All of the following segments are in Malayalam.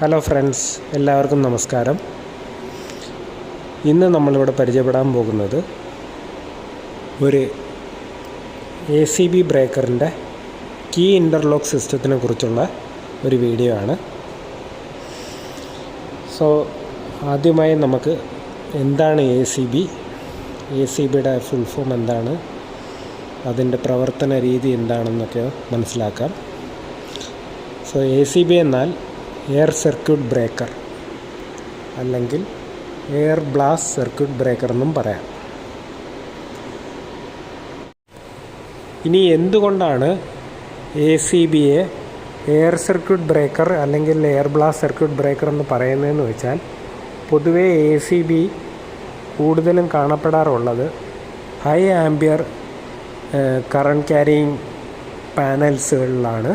ഹലോ ഫ്രണ്ട്സ്, എല്ലാവർക്കും നമസ്കാരം. ഇന്ന് നമ്മളിവിടെ പരിചയപ്പെടാൻ പോകുന്നത് ഒരു ACB ബ്രേക്കറിൻ്റെ കീ ഇൻ്റർലോക്ക് സിസ്റ്റത്തിനെ കുറിച്ചുള്ള ഒരു വീഡിയോ ആണ്. ആദ്യമായി നമുക്ക് എന്താണ് ACBയുടെ ഫുൾ ഫോം എന്താണ്, അതിൻ്റെ പ്രവർത്തന രീതി എന്താണെന്നൊക്കെ മനസ്സിലാക്കാം. ACB എന്നാൽ എയർ സർക്യൂട്ട് ബ്രേക്കർ അല്ലെങ്കിൽ എയർ ബ്ലാസ്റ്റ് സർക്യൂട്ട് ബ്രേക്കർ എന്നും പറയാം. ഇനി എന്തുകൊണ്ടാണ് ACBയെ എയർ സർക്യൂട്ട് ബ്രേക്കർ അല്ലെങ്കിൽ എയർ ബ്ലാസ്റ്റ് സർക്യൂട്ട് ബ്രേക്കർ എന്ന് പറയുന്നതെന്ന് വെച്ചാൽ, പൊതുവേ ACB കൂടുതലും കാണപ്പെടാറുള്ളത് ഹൈ ആംപിയർ കറണ്ട് ക്യാരിയിങ് പാനൽസുകളിലാണ്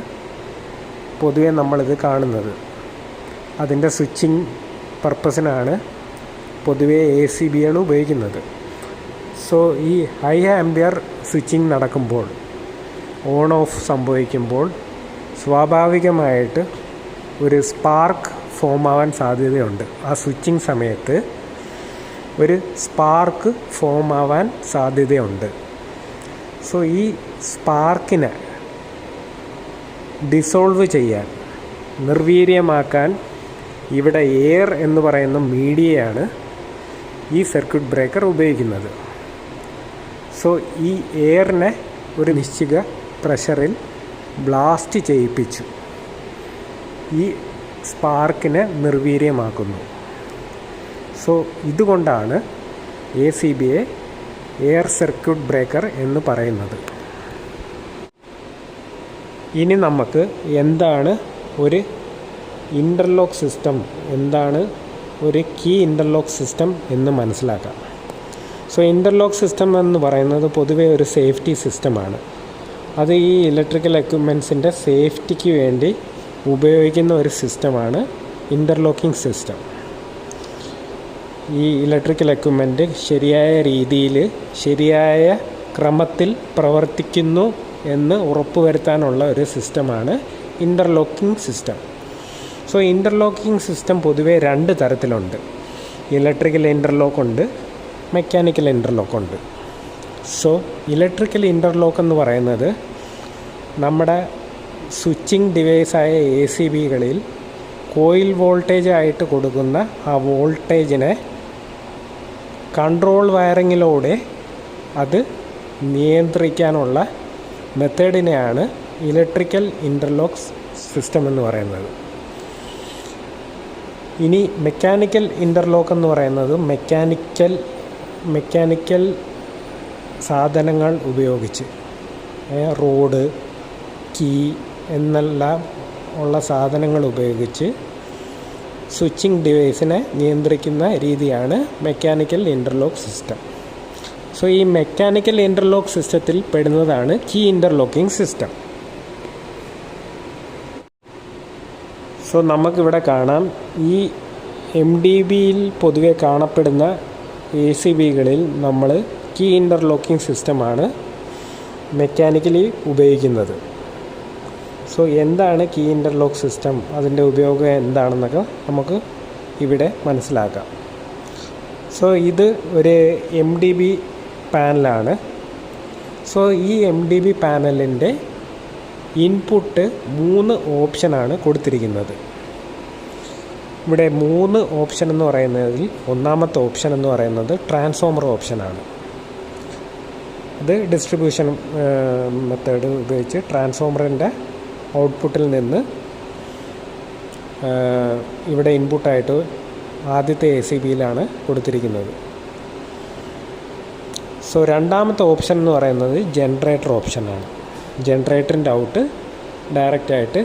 പൊതുവേ നമ്മളിത് കാണുന്നത്. അതിൻ്റെ സ്വിച്ചിങ് പർപ്പസിനാണ് പൊതുവേ ACBകൾ ഉപയോഗിക്കുന്നത്. ഈ ഹൈ ആംപിയർ സ്വിച്ചിങ് നടക്കുമ്പോൾ, ഓൺ ഓഫ് സംഭവിക്കുമ്പോൾ സ്വാഭാവികമായിട്ട് ഒരു സ്പാർക്ക് ഫോം ആവാൻ സാധ്യതയുണ്ട്. ആ സ്വിച്ചിങ് സമയത്ത് ഒരു സ്പാർക്ക് ഫോം ആവാൻ സാധ്യതയുണ്ട്. ഈ സ്പാർക്കിനെ ഡിസോൾവ് ചെയ്യാൻ, നിർവീര്യമാക്കാൻ ഇവിടെ എയർ എന്ന് പറയുന്ന മീഡിയയാണ് ഈ സർക്യൂട്ട് ബ്രേക്കർ ഉപയോഗിക്കുന്നത്. ഈ എയറിനെ ഒരു നിശ്ചിത പ്രഷറിൽ ബ്ലാസ്റ്റ് ചെയ്യിപ്പിച്ചു ഈ സ്പാർക്കിനെ നിർവീര്യമാക്കുന്നു. ഇതുകൊണ്ടാണ് ACBയെ എയർ സർക്യൂട്ട് ബ്രേക്കർ എന്ന് പറയുന്നത്. ഇനി നമുക്ക് എന്താണ് ഒരു ഇൻ്റർലോക്ക് സിസ്റ്റം, എന്താണ് ഒരു കീ ഇൻ്റർലോക്ക് സിസ്റ്റം എന്ന് മനസ്സിലാക്കാം. ഇൻ്റർലോക്ക് സിസ്റ്റം എന്ന് പറയുന്നത് പൊതുവേ ഒരു സേഫ്റ്റി സിസ്റ്റമാണ്. അത് ഈ ഇലക്ട്രിക്കൽ എക്യുപ്മെൻറ്റ്സിൻ്റെ സേഫ്റ്റിക്ക് വേണ്ടി ഉപയോഗിക്കുന്ന ഒരു സിസ്റ്റമാണ് ഇൻ്റർലോക്കിംഗ് സിസ്റ്റം. ഈ ഇലക്ട്രിക്കൽ എക്യുപ്മെൻറ്റ് ശരിയായ രീതിയിൽ, ശരിയായ ക്രമത്തിൽ പ്രവർത്തിക്കുന്നു എന്ന് ഉറപ്പുവരുത്താനുള്ള ഒരു സിസ്റ്റമാണ് ഇൻ്റർലോക്കിംഗ് സിസ്റ്റം. ഇൻ്റർലോക്കിംഗ് സിസ്റ്റം പൊതുവേ രണ്ട് തരത്തിലുണ്ട്. ഇലക്ട്രിക്കൽ ഇൻ്റർലോക്ക് ഉണ്ട്, മെക്കാനിക്കൽ ഇൻ്റർലോക്ക് ഉണ്ട്. ഇലക്ട്രിക്കൽ ഇൻ്റർലോക്ക് എന്ന് പറയുന്നത് നമ്മുടെ സ്വിച്ചിങ് ഡിവൈസായ ACBകളിൽ കോയിൽ വോൾട്ടേജ് ആയിട്ട് കൊടുക്കുന്ന ആ വോൾട്ടേജിനെ കൺട്രോൾ വയറിങ്ങിലൂടെ അത് നിയന്ത്രിക്കാനുള്ള മെത്തേഡിനെയാണ് ഇലക്ട്രിക്കൽ ഇൻ്റർലോക്ക് സിസ്റ്റം എന്ന് പറയുന്നത്. ഇനി മെക്കാനിക്കൽ ഇൻ്റർലോക്ക് എന്ന് പറയുന്നത് മെക്കാനിക്കൽ സാധനങ്ങൾ ഉപയോഗിച്ച്, റോഡ്, കീ എന്നെല്ലാം ഉള്ള സാധനങ്ങൾ ഉപയോഗിച്ച് സ്വിച്ചിങ് ഡിവൈസിനെ നിയന്ത്രിക്കുന്ന രീതിയാണ് മെക്കാനിക്കൽ ഇൻ്റർലോക്ക് സിസ്റ്റം. ഈ മെക്കാനിക്കൽ ഇൻ്റർലോക്ക് സിസ്റ്റത്തിൽ പെടുന്നതാണ് കീ ഇൻ്റർലോക്കിംഗ് സിസ്റ്റം. നമുക്കിവിടെ കാണാം, ഈ MDBയിൽ പൊതുവെ കാണപ്പെടുന്ന ACBകളിൽ നമ്മൾ കീ ഇൻ്റർലോക്കിംഗ് സിസ്റ്റമാണ് മെക്കാനിക്കലി ഉപയോഗിക്കുന്നത്. എന്താണ് കീ ഇൻ്റർലോക്ക് സിസ്റ്റം, അതിൻ്റെ ഉപയോഗം എന്താണെന്നൊക്കെ നമുക്ക് ഇവിടെ മനസ്സിലാക്കാം. ഇത് ഒരു MDB പാനലാണ്. ഈ MDB പാനലിൻ്റെ ഇൻപുട്ട് 3 ഓപ്ഷനാണ് കൊടുത്തിരിക്കുന്നത്. ഇവിടെ 3 ഓപ്ഷൻ എന്ന് പറയുന്നതിൽ ഒന്നാമത്തെ ഓപ്ഷൻ എന്ന് പറയുന്നത് ട്രാൻസ്ഫോമർ ഓപ്ഷനാണ്. അത് ഡിസ്ട്രിബ്യൂഷൻ മെത്തേഡ് ഉപയോഗിച്ച് ട്രാൻസ്ഫോമറിൻ്റെ ഔട്ട്പുട്ടിൽ നിന്ന് ഇവിടെ ഇൻപുട്ടായിട്ട് ആദ്യത്തെ ACBയിലാണ് കൊടുത്തിരിക്കുന്നത്. രണ്ടാമത്തെ ഓപ്ഷൻ എന്ന് പറയുന്നത് ജനറേറ്റർ ഓപ്ഷനാണ്. ജനറേറ്ററിൻ്റെ ഔട്ട് ഡയറക്റ്റായിട്ട്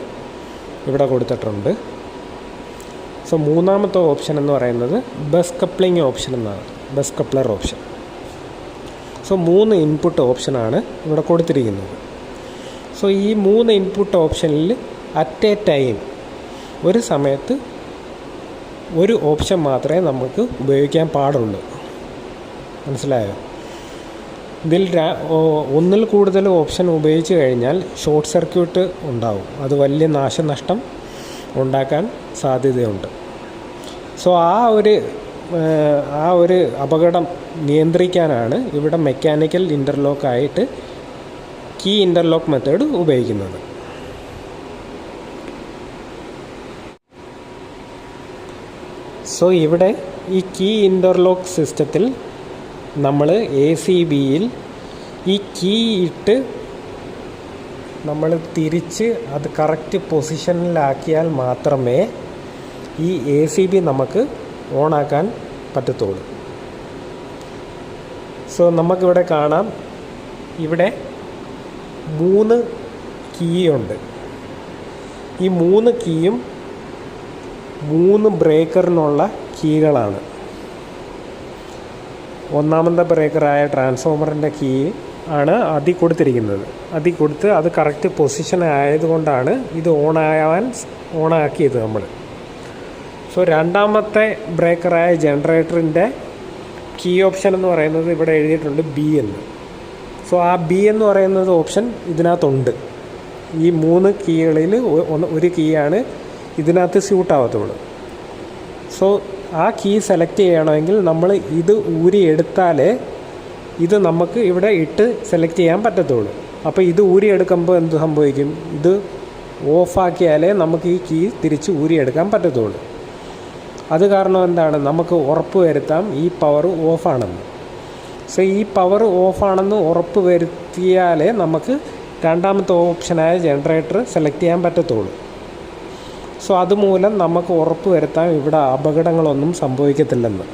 ഇവിടെ കൊടുത്തിട്ടുണ്ട്. മൂന്നാമത്തെ ഓപ്ഷൻ എന്ന് പറയുന്നത് ബസ് കപ്ലിംഗ് ഓപ്ഷൻ എന്നാണ്, ബസ് കപ്ലർ ഓപ്ഷൻ. 3 ഇൻപുട്ട് ഓപ്ഷനാണ് ഇവിടെ കൊടുത്തിരിക്കുന്നത്. ഈ 3 ഇൻപുട്ട് ഓപ്ഷനിൽ അറ്റ് എ ടൈം ഒരു സമയത്ത് ഒരു ഓപ്ഷൻ മാത്രമേ നമുക്ക് ഉപയോഗിക്കാൻ പാടുള്ളൂ. മനസ്സിലായോ? ഇതിൽ ഒന്നിൽ കൂടുതൽ ഓപ്ഷൻ ഉപയോഗിച്ച് കഴിഞ്ഞാൽ ഷോർട്ട് സർക്യൂട്ട് ഉണ്ടാവും. അത് വലിയ നാശനഷ്ടം ഉണ്ടാക്കാൻ സാധ്യതയുണ്ട്. സോ ആ ഒരു അപകടം നിയന്ത്രിക്കാനാണ് ഇവിടെ മെക്കാനിക്കൽ ഇൻ്റർലോക്കായിട്ട് കീ ഇൻ്റർലോക്ക് മെത്തേഡ് ഉപയോഗിക്കുന്നത്. സോ ഇവിടെ ഈ കീ ഇൻ്റർലോക്ക് സിസ്റ്റത്തിൽ നമ്മൾ ACBയിൽ ഈ കീ ഇട്ട് നമ്മൾ തിരിച്ച് അത് കറക്റ്റ് പൊസിഷനിലാക്കിയാൽ മാത്രമേ ഈ ACB നമുക്ക് ഓണാക്കാൻ പറ്റത്തുള്ളൂ. സോ നമുക്കിവിടെ കാണാം, ഇവിടെ 3 കീ ഉണ്ട്. ഈ 3 കീയും 3 ബ്രേക്കറിനുള്ള കീകളാണ്. ഒന്നാമത്തെ ബ്രേക്കറായ ട്രാൻസ്ഫോമറിൻ്റെ കീ ആണ് അതിൽ കൊടുത്തിരിക്കുന്നത്. അതിൽ കൊടുത്ത് അത് കറക്റ്റ് പൊസിഷൻ ആയതുകൊണ്ടാണ് ഇത് ഓണാക്കിയത് നമ്മൾ. സോ രണ്ടാമത്തെ ബ്രേക്കറായ ജനറേറ്ററിൻ്റെ കീ ഓപ്ഷൻ എന്ന് പറയുന്നത് ഇവിടെ എഴുതിയിട്ടുണ്ട് B എന്ന്. സോ ആ B എന്ന് പറയുന്നത് ഓപ്ഷൻ ഇതിനകത്തുണ്ട്. ഈ 3 കീകളിൽ ഒരു കീയാണ് ഇതിനകത്ത് സ്യൂട്ടാവത്തുള്ളൂ. സോ ആ കീ സെലക്ട് ചെയ്യണമെങ്കിൽ നമ്മൾ ഇത് ഊരിയെടുത്താലേ ഇത് നമുക്ക് ഇവിടെ ഇട്ട് സെലക്ട് ചെയ്യാൻ പറ്റത്തുള്ളൂ. അപ്പോൾ ഇത് ഊരിയെടുക്കുമ്പോൾ എന്ത് സംഭവിക്കും? ഇത് ഓഫാക്കിയാലേ നമുക്ക് ഈ കീ തിരിച്ച് ഊരിയെടുക്കാൻ പറ്റത്തുള്ളൂ. അത് കാരണം എന്താണ്? നമുക്ക് ഉറപ്പ് വരുത്താം ഈ പവർ ഓഫാണെന്ന്. സോ ഈ പവർ ഓഫാണെന്ന് ഉറപ്പ് വരുത്തിയാലേ നമുക്ക് രണ്ടാമത്തെ ഓപ്ഷനായ ജനറേറ്റർ സെലക്ട് ചെയ്യാൻ പറ്റത്തുള്ളൂ. സോ അതുമൂലം നമുക്ക് ഉറപ്പ് വരുത്താം ഇവിടെ അപകടങ്ങളൊന്നും സംഭവിക്കത്തില്ലെന്ന്.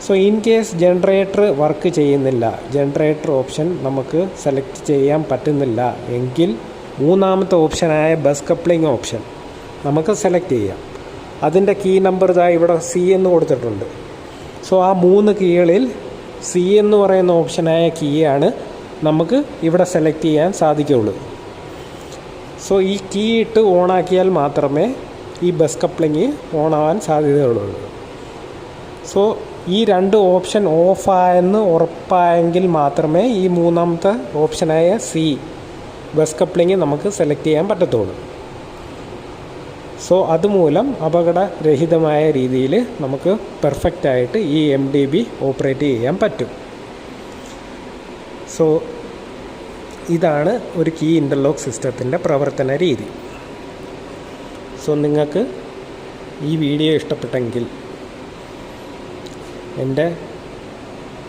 So in case generator work ചെയ്യുന്നില്ല, ജനറേറ്റർ ഓപ്ഷൻ നമുക്ക് സെലക്ട് ചെയ്യാൻ പറ്റുന്നില്ല എങ്കിൽ മൂന്നാമത്തെ ഓപ്ഷനായ ബസ് കപ്ലിംഗ് ഓപ്ഷൻ നമുക്ക് സെലക്ട് ചെയ്യാം. അതിൻ്റെ കീ നമ്പർ ഇവിടെ C എന്ന് കൊടുത്തിട്ടുണ്ട്. സോ ആ 3 കീകളിൽ C എന്ന് പറയുന്ന ഓപ്ഷനായ കീയാണ് നമുക്ക് ഇവിടെ സെലക്ട് ചെയ്യാൻ സാധിക്കുകയുള്ളൂ. സോ ഈ കീ ഇട്ട് ഓണാക്കിയാൽ മാത്രമേ ഈ ബസ് കപ്ലിംഗ് ഓണാവാൻ സാധ്യതയുള്ളൂ. സോ ഈ 2 ഓപ്ഷൻ ഓഫായെന്ന് ഉറപ്പായെങ്കിൽ മാത്രമേ ഈ മൂന്നാമത്തെ ഓപ്ഷനായ C ബസ് കപ്ലിംഗ് നമുക്ക് സെലക്ട് ചെയ്യാൻ പറ്റത്തുള്ളൂ. സോ അതുമൂലം അപകടരഹിതമായ രീതിയിൽ നമുക്ക് പെർഫെക്റ്റായിട്ട് ഈ MDB ഓപ്പറേറ്റ് ചെയ്യാൻ പറ്റും. സോ ഇതാണ് ഒരു കീ ഇൻ്റർലോക്ക് സിസ്റ്റത്തിൻ്റെ പ്രവർത്തന രീതി. സോ നിങ്ങൾക്ക് ഈ വീഡിയോ ഇഷ്ടപ്പെട്ടെങ്കിൽ എൻ്റെ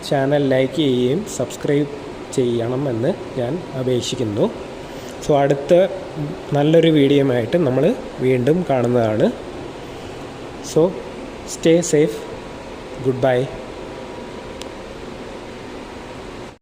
ചാനൽ ലൈക്ക് ചെയ്യുകയും സബ്സ്ക്രൈബ് ചെയ്യണമെന്ന് ഞാൻ അപേക്ഷിക്കുന്നു. സോ അടുത്ത നല്ലൊരു വീഡിയോയുമായിട്ട് നമ്മൾ വീണ്ടും കാണുന്നതാണ്. So stay safe. Good bye.